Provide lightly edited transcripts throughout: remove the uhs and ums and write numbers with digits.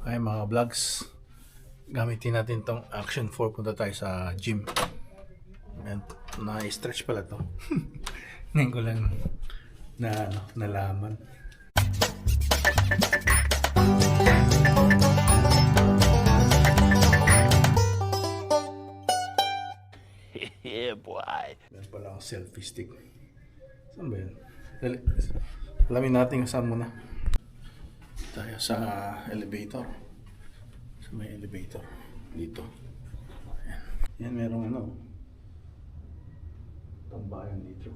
Ay mga vlogs, gamitin natin tong Action 4. Punta tayo sa gym. And na-stretch pala to. Ngayon ko lang nalaman. Yeah, boy. Meron pala akong selfie stick. Saan ba yun? Alamin natin kung saan muna. Tayo sa elevator. Sa may elevator. Dito. Ayan. Yan, merong tambayan dito.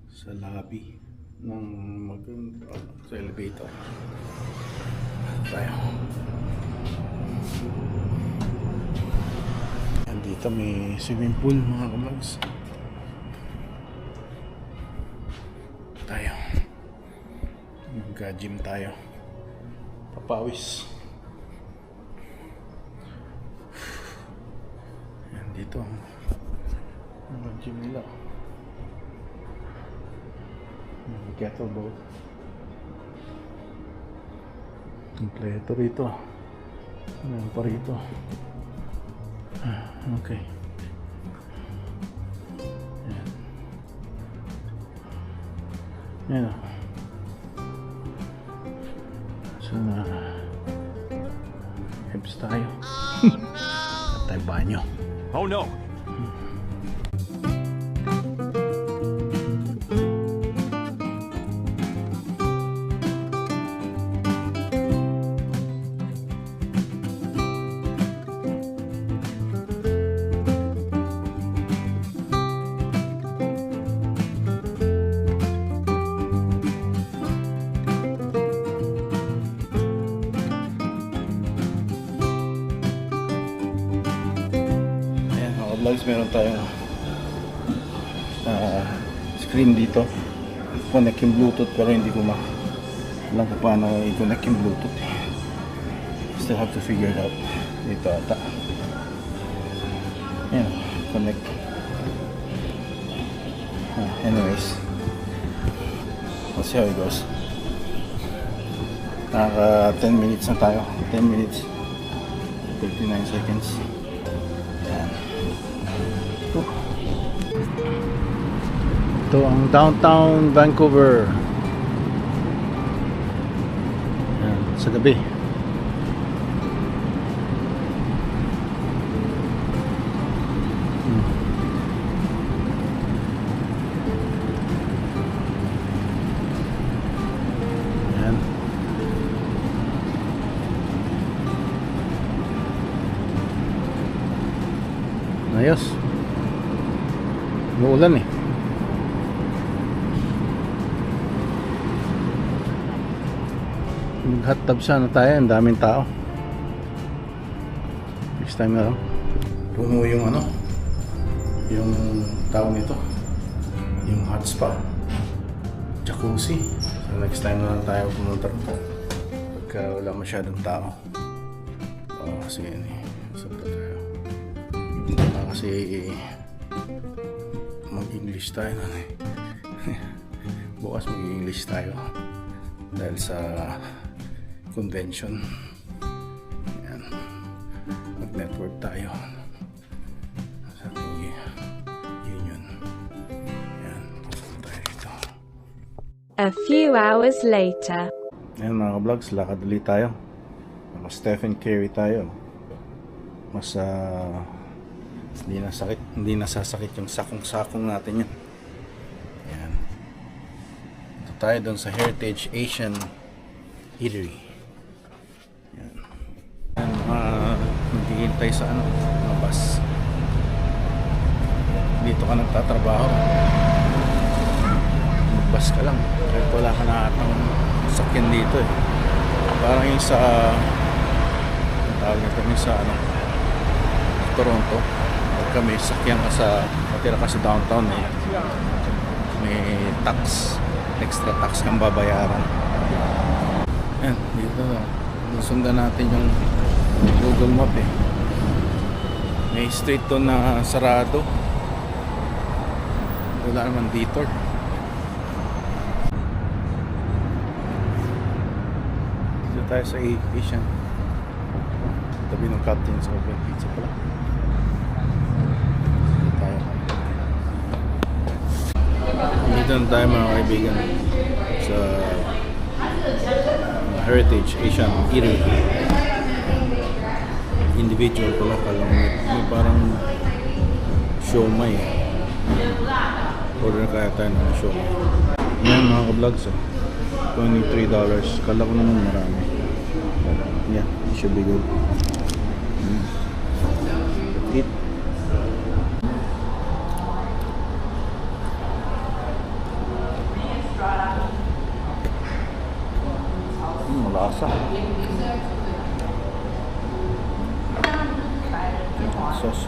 Sa lobby ng sa elevator. Tayo. Yan, dito may swimming pool mga kamags. Tayo. Mag-gym tayo. Papawis. Yan dito. Ang gym nila. May kettlebell. Kompleto rito. Ano pa rito? Okay. Yan. Yan o. So hips tayo. Oh no! At tayo banyo. Oh no! Vlogs, meron tayong screen dito. Connect yung Bluetooth pero hindi ko alam kung paano i-connect yung Bluetooth. Still have to figure it out. Dito ata. Ayan, connect. Anyways, let's see how it goes. Naka 10 minutes na tayo. 10 minutes 59 seconds. Ito ang downtown Vancouver. Ayan, sa gabi. Ayan. Ayos. Uulan eh. Mag hot tub sana tayo, ang daming tao. Next time na lang. Puno yung yung tao nito, yung hot spa, jacuzzi. So next time na lang tayo pumunta rito pagka wala masyadong tao. Kasi saan pa tayo? Kasi mag-English tayo na bukas mag-English tayo dahil sa convention. Ayan. Mag-network tayo sa ating union. Ayan. Pupunta tayo dito. A few hours later. Ayan mga vlogs, lakad ulit tayo. Naka Stephen Curry tayo. Mas hindi nasasakit yung sakong-sakong natin yun. Ayan. Ito tayo doon sa Heritage Asian Eatery. Naghihintay sa mga bus. Dito ka nagtatrabaho, mag-bus ka lang kahit wala ka na atang sakyan dito eh. Parang yung sa tawag nito yung sa Toronto, pagka may sakyan ka matira ka sa downtown eh, may tax, extra tax kang babayaran. Yan, dito sundan natin yung Google Map eh. May street to na sarado. Wala naman detour. tayo sa Asian. Tabi ng Captain's Open Pizza pala. Dito tayo. Dito na tayo mga kaibigan sa Heritage Asian Eatery. Individual pala lang. May parang siomai. Order kaya tayo ng siomai. Yan mga ka-vlogs $23. Kala ko naman marami. Yeah, it should be good. Eat. Malasa. Sauce.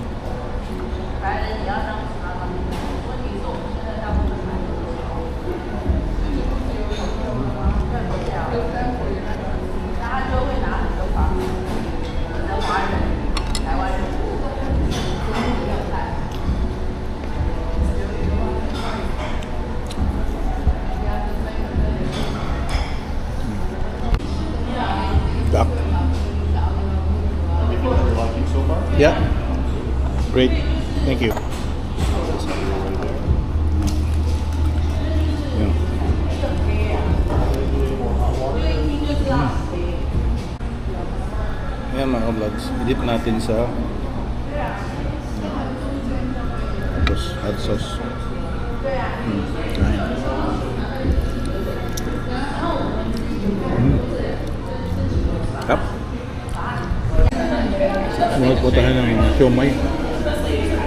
Duck. Yeah. Great. Thank you. Yeah. Ayan mga vlogs, edit natin sa tapos hot sauce. Ayan. Kap. Sumunod po tayo ng siomai.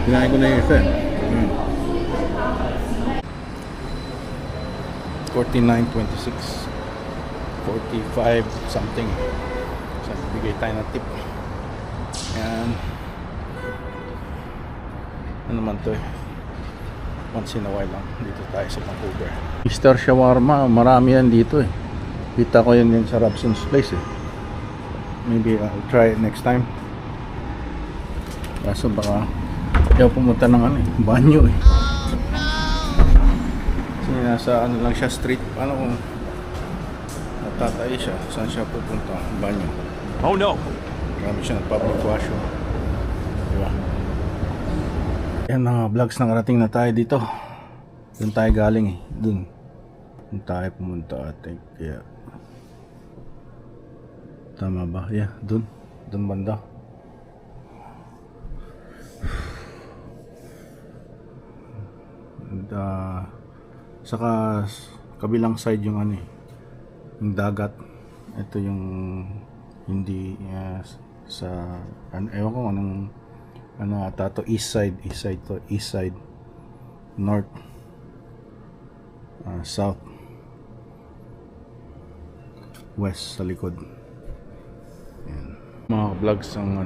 Kinain ko na yung isa. $49.26 $45 something. So, bigay tayo na tip. Ayan. Ano naman to eh. Once in a while lang. Dito tayo sa Vancouver. Mr. Shawarma. Marami yan dito eh. Kita ko yan sa Robson's Place eh. Maybe I'll try it next time. Kaso baka ayaw pumunta ng ano eh. Banyo eh. Kasi nasa ano lang siya street. Ano kung natatay siya. Saan siya pupunta? Banyo. Oh no! Marami siya ng public washroom. Diba? Yan mga vlogs, nakarating na tayo dito. Doon tayo galing eh. Doon tayo pumunta ate. Kaya tama ba? Yeah, doon banda. And, saka kabilang side yung ano eh, yung dagat. Ito yung hindi sa ewan ko ano ata to, east side north, south, west sa likod. Yan. Mga vlogs ang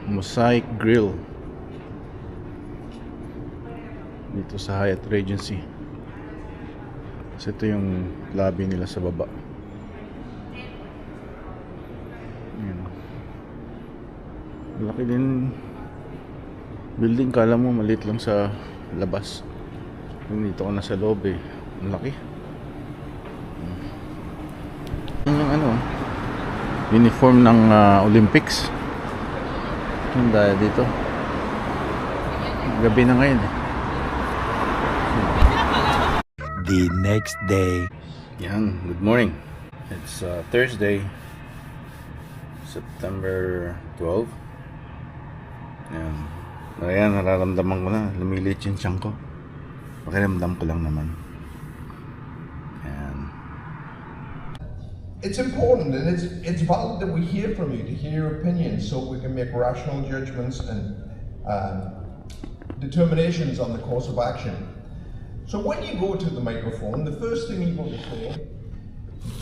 Mosaic Grill dito sa Hyatt Regency. So ito yung lobby nila sa baba. Yan. Malaki din building, kala mo maliit lang sa labas. Dito ko na sa loob eh. Ang laki. Yan yung uniform ng Olympics. Yung dahil dito. Gabi na ngayon eh. The next day. Yan, good morning. It's Thursday, September 12. Yan. Ayan, nararamdaman ko na. Lumilit yung tiyan ko. Pakiramdam ko lang naman. Yan. It's important and it's valid that we hear from you, to hear your opinions, so we can make rational judgments and determinations on the course of action. So when you go to the microphone, the first thing you're going to say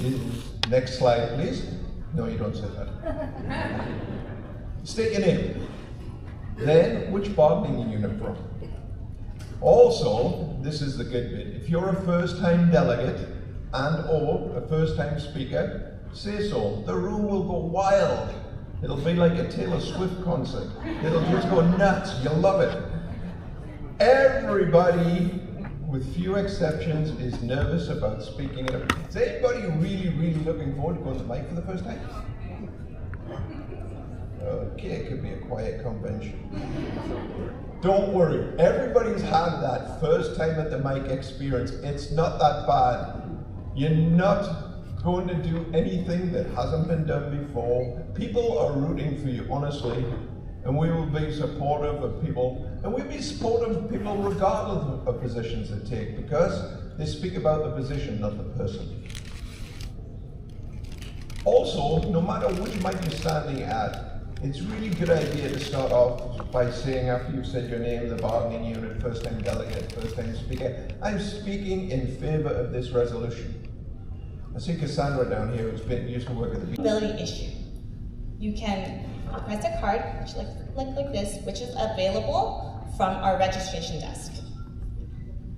is, next slide please. No, you don't say that. State your name. Then, which bargaining unit from? Also, this is the good bit. If you're a first-time delegate and or a first-time speaker, say so. The room will go wild. It'll be like a Taylor Swift concert. It'll just go nuts. You'll love it. Everybody with few exceptions, is nervous about speaking at a... Is anybody really looking forward to going to the mic for the first time? Okay, it could be a quiet convention. Don't worry, everybody's had that first time at the mic experience. It's not that bad. You're not going to do anything that hasn't been done before. People are rooting for you, honestly, and we will be supportive of people, and we'll be supportive of people regardless of positions they take, because they speak about the position, not the person. Also, no matter which mic you're standing at, it's really a good idea to start off by saying, after you've said your name, the bargaining unit, first time delegate, first time speaker, I'm speaking in favour of this resolution. I see Cassandra down here who's used to work at the Ability issue. You can request a card, which like this, which is available from our registration desk.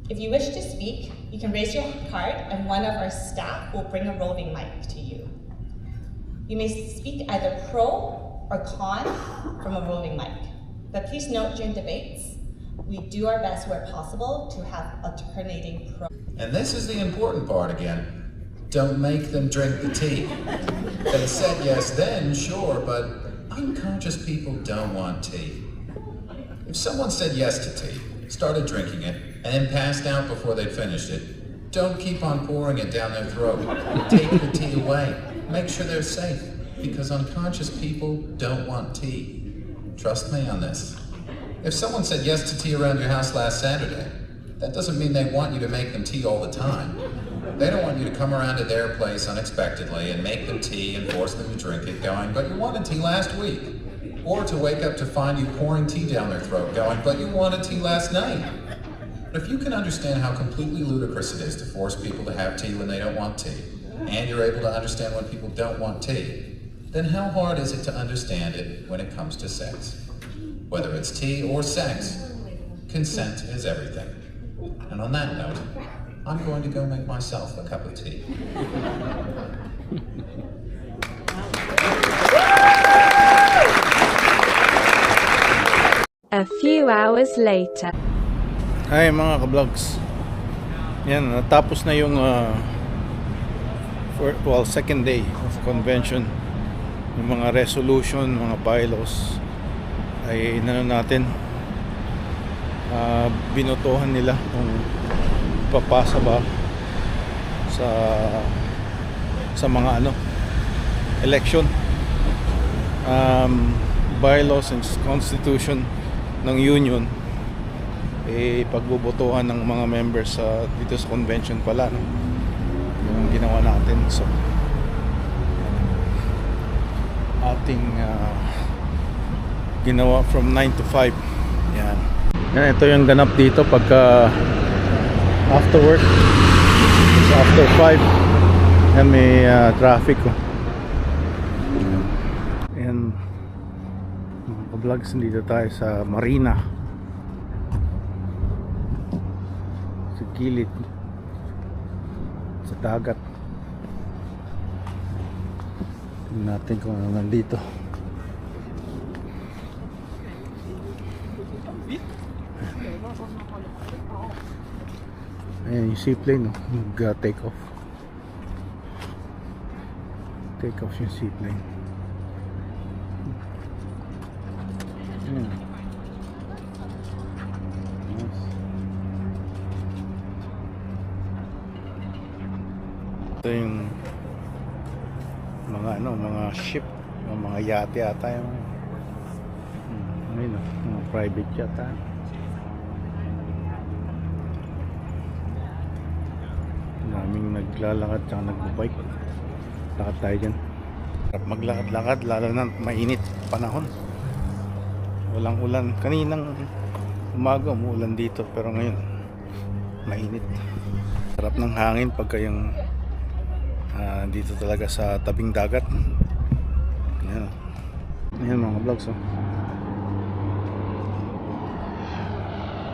If you wish to speak, you can raise your card and one of our staff will bring a roving mic to you. You may speak either pro or con from a roving mic. But please note during debates, we do our best where possible to have alternating pro. And this is the important part again. Don't make them drink the tea. They said yes then, sure, but unconscious people don't want tea. If someone said yes to tea, started drinking it, and then passed out before they'd finished it, don't keep on pouring it down their throat. Take the tea away. Make sure they're safe, because unconscious people don't want tea. Trust me on this. If someone said yes to tea around your house last Saturday, that doesn't mean they want you to make them tea all the time. They don't want you to come around to their place unexpectedly and make them tea and force them to drink it going, but you wanted tea last week. Or to wake up to find you pouring tea down their throat going, but you wanted tea last night. But if you can understand how completely ludicrous it is to force people to have tea when they don't want tea, and you're able to understand when people don't want tea, then how hard is it to understand it when it comes to sex? Whether it's tea or sex, consent is everything. And on that note, I'm going to go make myself a cup of tea. A few hours later. Hi mga ka-vlogs. Yan, natapos na yung second day of convention. Yung mga resolution, mga bylaws ay natin binotohan nila kung papasa ba sa mga election, bylaws and constitution ng union pagbobotohan ng mga members dito sa convention pala, no? Yung ginawa natin. So ating ginawa from 9 to 5. Yan. Ito yung ganap dito pagka after work. So after 5 yan, may traffic ko. Yan mga vlogs, dito tayo sa Marina, sa gilid sa dagat. Tingnan natin kung ano nandito. Ayan yung seaplane, no? Take off. Take off yung seaplane. Ayan. Nice. Ito yung mga ship, mga yate ata yung ayun, mga private yata. Daming naglalakad at nagbabike. Lakad tayo dyan. Maglakad-lakad lalo na mainit panahon. Walang ulan. Kaninang umaga umuulan dito, pero ngayon mainit. Sarap ng hangin pagka yung dito talaga sa tabing dagat. Ayan. Ayan mga vlogs, oh.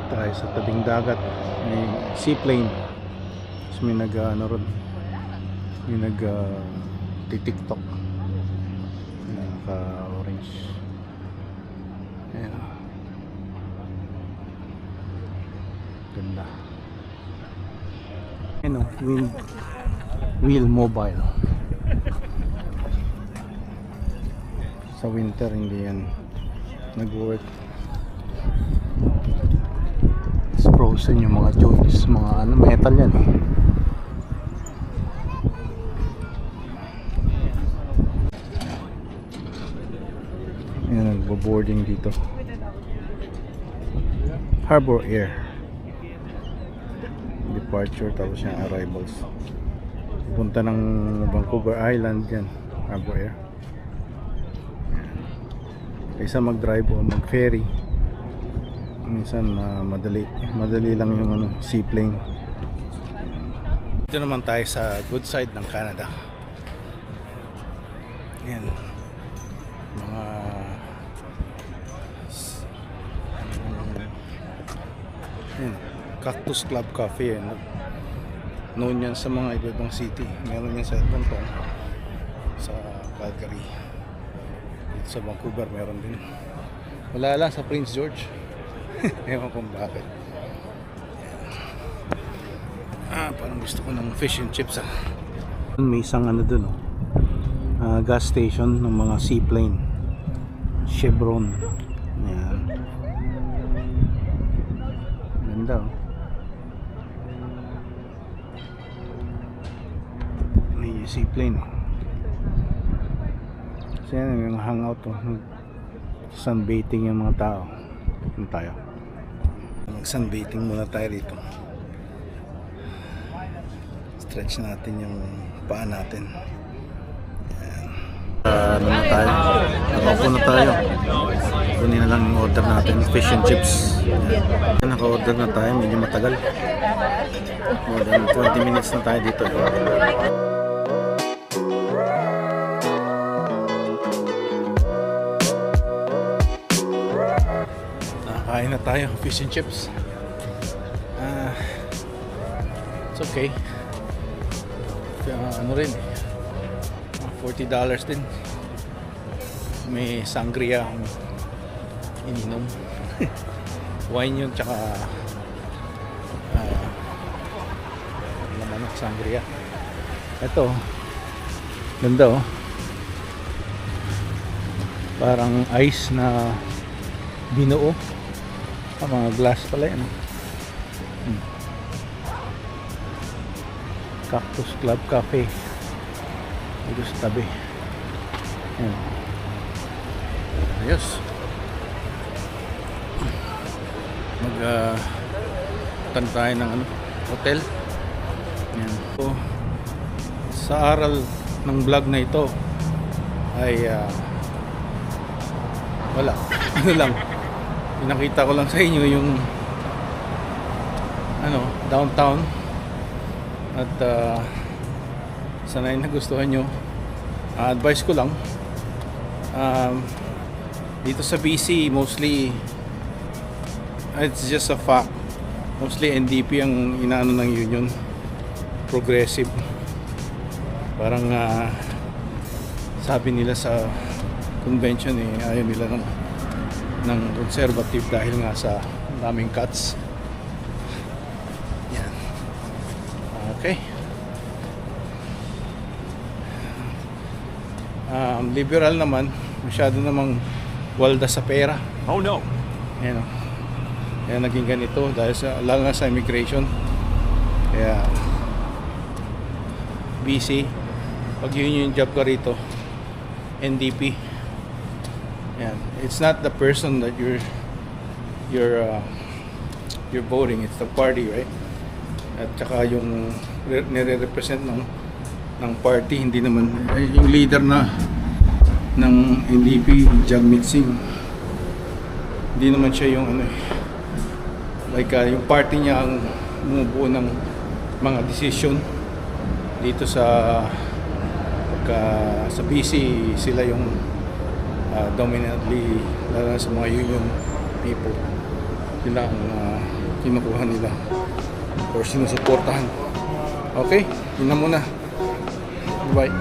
Tayo sa tabing dagat. May seaplane. May ron, may TikTok, naka orange. Ayan, ganda. Ano, wheel mobile. Sa winter hindi yan nag-work. It's frozen yung mga joints, mga ano, metal yan. Yan, nagbo-boarding dito. Harbor Air departure, tapos yung arrivals punta ng Vancouver Island yan, Harbor Air. Kaysa mag-drive o mag-ferry minsan madali lang yung ano, seaplane. Dito naman tayo sa good side ng Canada. Yan, mga yan, Cactus Club Cafe. Known yan sa mga ibang city. Meron yan sa Edmonton, sa Calgary, dito sa Vancouver meron din. Wala lang sa Prince George. Ewan kung bakit. Parang gusto ko ng fish and chips ah. May isang ano dun gas station ng mga seaplane, Chevron. Ayan, ganda oh. May seaplane oh. Kasi yan yung hangout oh. Sunbathing yung mga tao. Punta tayo, mag sunbathing muna tayo dito. Stretch natin yung paa natin. Ano na tayo? Nakaupo na tayo. Kunin na lang yung order natin, fish and chips. Naka-order na tayo, medyo matagal. More than 20 minutes na tayo dito. Nakakain na tayo, fish and chips. It's okay. Ano rin, $40 din. May sangria akong ininom. Wine yun, tsaka laman ng sangria. Ito, ganda oh. Parang ice na binuo. Mga glass pala yan. Cactus Club Cafe dito sa tabi. Ayan. Ayos. Tan tayo ng ano, hotel. Ayan. So, sa aral ng vlog na ito ay wala. Ano lang, pinakita ko lang sa inyo yung ano, downtown. At sana yung nagustuhan nyo, advice ko lang, dito sa BC mostly it's just a fact, mostly NDP ang inaano ng union, progressive. Parang sabi nila sa convention ayaw nila ng conservative dahil nga sa daming cuts. Okay. Liberal naman, masyado namang walda sa pera. Oh no. Ayan, kaya naging ganito dahil lalo na sa immigration. Kaya BC, pag yun yung job ka rito, NDP. Ayan. It's not the person that you're voting, it's the party, right? At saka yung nire-represent ng party, hindi naman yung leader ng NDP, Jagmeet Singh, hindi naman siya yung ano, like yung party niya ang bumubuo ng mga decision dito sa BC. Sila yung dominantly, lalo na sa mga union people, sila ang kinukuha nila or sinusuportahan. Okay, yun na muna. Bye.